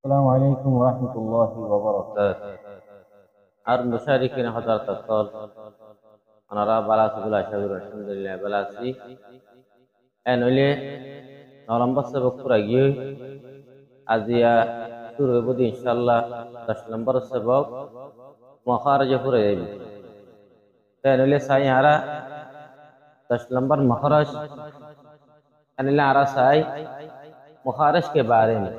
السلام عليكم ورحمة الله وبركاته. আর মুশারিকিন হযরত তকল ওনারা বালাসুল আশাউর আলহামদুলিল্লাহ বালাসি এনলে নরম্বর সবক পুরা গিয়ে আজিয়া শুরু হইব ইনশাআল্লাহ 10 নম্বর সবক মখারজ পুরা যাইব এনলে সাইয়ারা 10 নম্বর মখরজ এনলে আরা সাই মখারজ के बारे में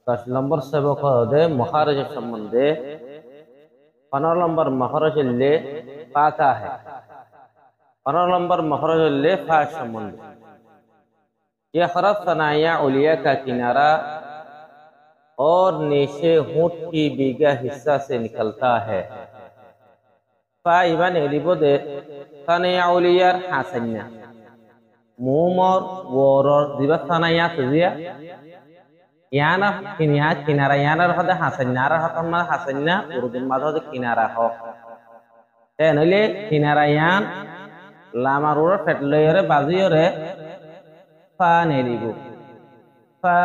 10 নম্বর সবক হদে মখারজ সম্বন্ধে 15 নম্বর মখরজ ले पाका है 15 নম্বর मखरज ले फा সম্বন্ধে यह हरफ सनाया उलिया का किनारा और नीचे होंठ की बीघा हिस्सा से निकलता है फा इबान एलिबोदे सनाया उलियार हासन्या मुमर वोरर दिबा सनाया तजिया याना किनारा याना हदे हासन्या हतमा हासन्या उर्दू मादे किनारा हो तेनले किनारा यान लामारुर फेटलयरे बाजियरे फा नेलिबो फा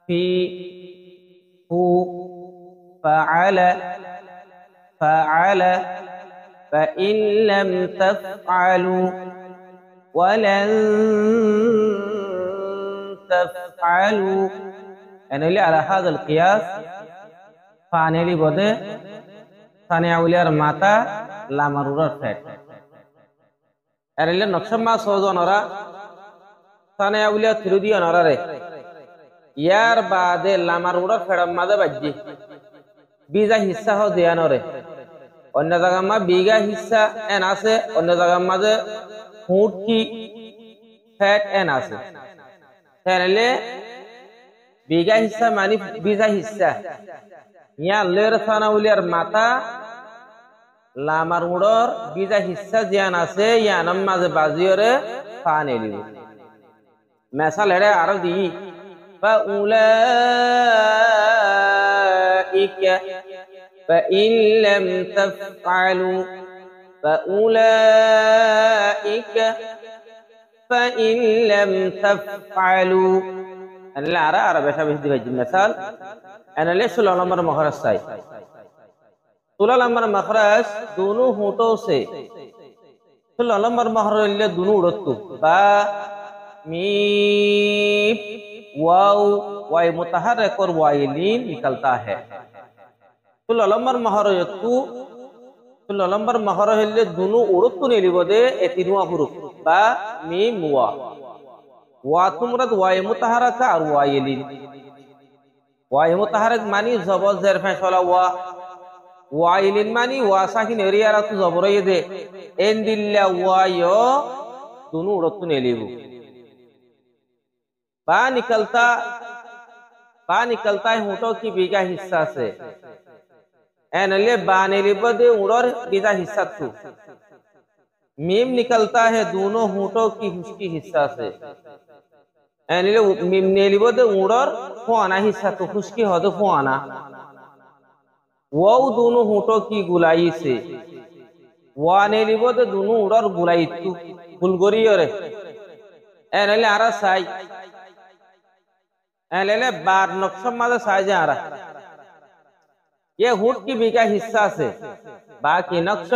फी हु फअल फअल فإن لم تفعلوا ولن تفعلوا يعني على هذا القياس فانيلي بده ثانية أولياء ماتا لامرورة فات এরলে নকশমা সহজনরা ثانية أولياء থ্রুদি অনরা রে ইয়ার বাদে লামারুড়া ফেড়ম মাদে বাজ্জি বিজা হিস্সা হ দিয়ানরে অন্য জায়গা মা বিঘা হিস্সা এন আছে অন্য জায়গা মাঝে হুট কি ফ্যাট এন আছে তাহলে বিঘা হিস্সা মানে বিজা হিস্সা ইয়া লের সানাউলিয়ার মাথা লামারুড়র বিজা হিস্সা জিয়ান আছে ইয়ানম মাঝে বাজিয়রে ফানে লিব মেসাল এড়ে আরো দি فأولئك فإن لم تفعلوا فأولئك فإن لم تفعلوا أنا لا أرى عربي شبه دي بجي مثال أنا ليش طول الأمر مخرج ساي طول الأمر مخرج दोनों होठों से طول الأمر مخرج ले दोनों उड़तू बा मीम वाव वाय मुतहर्रिक और वाय लीन निकलता है طول الأمر مخرج तू طول الأمر مخرج ले दोनों उड़तू ने लिबोदे एतिनुआ हुरुफ बा मीम वा ওয়া তুমরাদ ওয়ায়ে মুতাহারাকা আর ওয়ায়ে লিন ওয়ায়ে মুতাহারাক মানি জবর জের ফেসলা ওয়া ওয়ায়ে লিন মানি ওয়া সাকিন এরিয়ারা তু জবরয়ে দে এন দিল্লা ওয়ায়ো দুনু উড়তু নেলিবু बा निकलता है होठों की बीघा हिस्सा से एनले बा नेलिबदे उड़र बीघा हिस्सा तू मीम निकलता है दोनों होठों की हुस्की हिस्सा से एनले मीम नेलिबदे उड़र फोआना हिस्सा तो हुस्की हद फोआना वो दोनों होठों की गुलाई से वा नेलिबदे दोनों उड़र गुलाई तू गुलगोरियरे एनले आरा साई एनले बार नक्शम मादे साई जा आरा ये होठ की बीघा हिस्सा से बाकी नक्श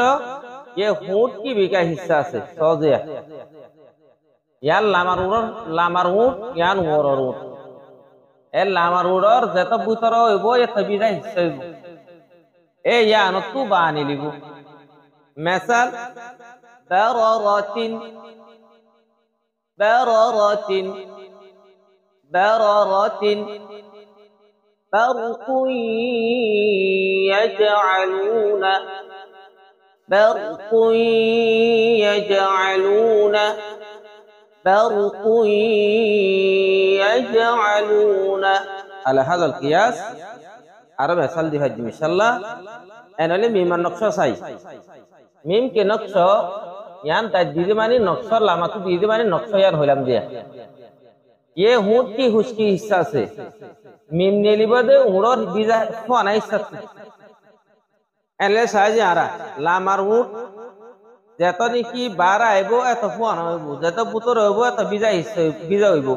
ये होठ की बीघा हिस्सा से सोजिया यार लामारूर यान वोररूर ए लामारूर जत बुतरो इबो ये तबीजा हिस्सा इबो ए यान तू बानी लिबो مثال بررة برق يجعلون برق يجعلون برق يجعلون على هذا القياس عرب مثال دي هجم ان شاء الله انا لي ميم النقشه ساي ميم के नक्शा यान तजदीद माने नक्शा लामा तो दीद माने नक्शा यार होलाम दिया ये होंठ की हुस्की हिस्सा से मीम नेलिबदे उड़र बीजा फोना हिस्सा एनले साजे आरा लामार होंठ যেত নাকি বার আইব এত ফোন হইব, যেত বুতর হইব এত বিজা হইব।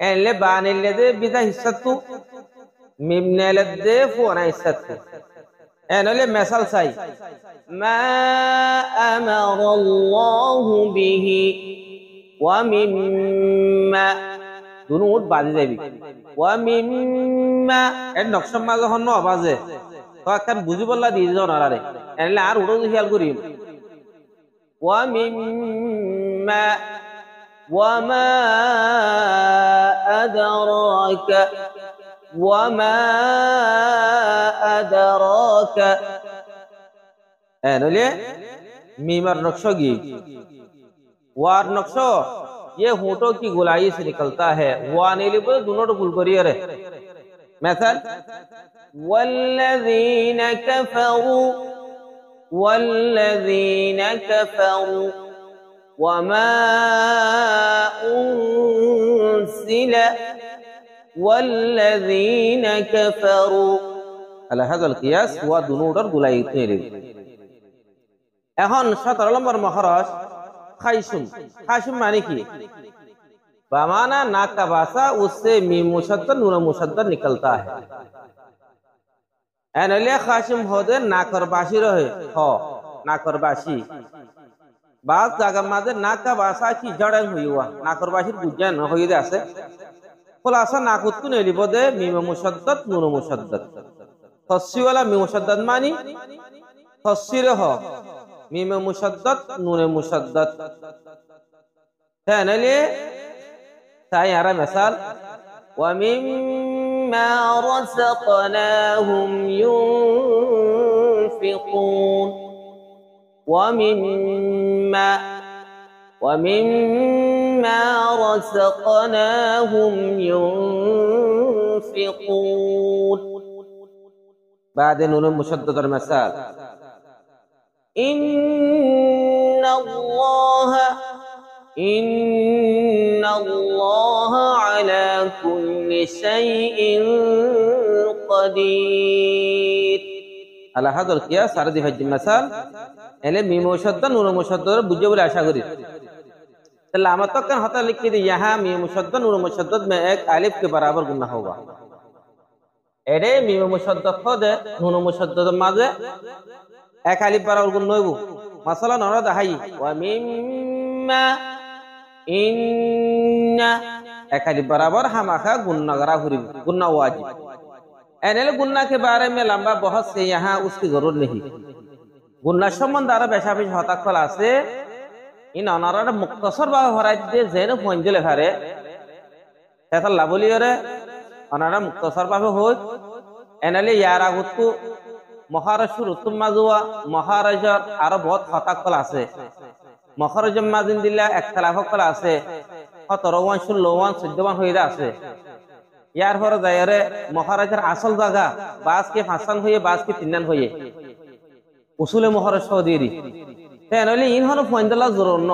enle banille de bida hissatu mimnele de fuana hissatu enole mesal sai ma amara Allah bihi wa mimma dunut bazi যাবি wa mimma en নকশা মাঝে হন্ন আওয়াজে তো একখান বুঝি বললা দিয়ে যাও নারে enle আর উড়ো খেয়াল করি wa mimma وما أدراك وما أدراك أنا ليه मीमर नक्शो की वार नक्शो ये होठों की गुलाई से निकलता है वाने लिए बोले दोनों तो गुल करिए रे مثل والذين كفروا وما أنزل والذين كفروا على هذا القياس هو دنودر গুলাইতে রে এখন 17 নম্বর মখরজ খাইসুম খাইসুম মানে কি बमाना नाक का भाषा उससे मीम मुशद्दद नून मुशद्दद निकलता है एनले खाशिम होदे नाकरबाशी रहे हो नाकरबाशी बात जागा मादे नाक का भाषा की जड़न हुई हुआ नाकरबाशी गुज्जन हुई दे आसे खुलासा नाकुत्तु ने लिबोदे मीम मुशद्दद नून मुशद्दद तस्सी वाला मीम मुशद्दद मानी तस्सी रहो मीम मुशद्दद नून मुशद्दद एनले सायारा मिसाल ومما رزقناهم ينفقون ومما رزقناهم ينفقون بعد نون مشدد المثال إن الله على كل شيء قدير على هذا القياس سارا दी हज مثال एले मीम मुशद्दद नून मुशद्दद बुझे बोले आशा करी चला हम तो कन हता लिख दी यहां मीम मुशद्दद नून मुशद्दद में एक अलिफ के बराबर गुना होगा एडे मीम मुशद्दद खुदे नून मुशद्दद माजे एक अलिफ बराबर गुन होइबो मसला नरा दहाई व मिम्मा इन्ना एक अलिफ बराबर हम आखा गुन्ना करा हुरी गुन्ना वाजिब एनएल गुन्ना के बारे में लंबा बहुत से यहाँ उसकी जरूरत नहीं गुन्ना संबंध आरा बेशाबिश होता कला से इन अनारा मुक्तसर बाग हराय दे जेन फंजे लेखारे ऐसा लाभलियो रे अनारा मुक्तसर बाग होय एनएल यारा गुत्तु महाराष्ट्र उत्तम माजुआ महाराजार आरा बहुत होता कला से महाराजम माजिन दिल्ला एक खिलाफ कला से हतरवान शुल्लवान सिद्धवान होइदा আছে यार হর যায়রে মহারাজার আসল জায়গা বাস কে ফাসান হয়ে বাস কে তিননান হয়ে উসুলে মহারাজ সৌদিরি তাহলে ইন হন ফয়ন্দলা জরুর ন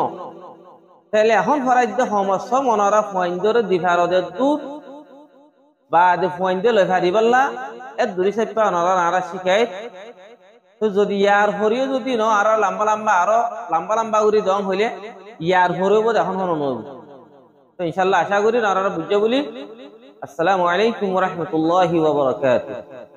তাহলে এখন ফরাইদ সমস্ত মনরা ফয়ন্দরে দিভারদে দূর বাদ ফয়ন্দে লইফারি বললা এ দুরি সাইপা অনরা নারা শিকায়ত তো যদি ইয়ার হরিও যদি ন আর লম্বা লম্বা উরি দম হইলে ইয়ার হরিও বদ এখন হন নব তো ইনশাআল্লাহ আশা করি নারা বুঝে বলি আসসালামু আলাইকুম ওয়া রাহমাতুল্লাহি ওয়া বারাকাতুহু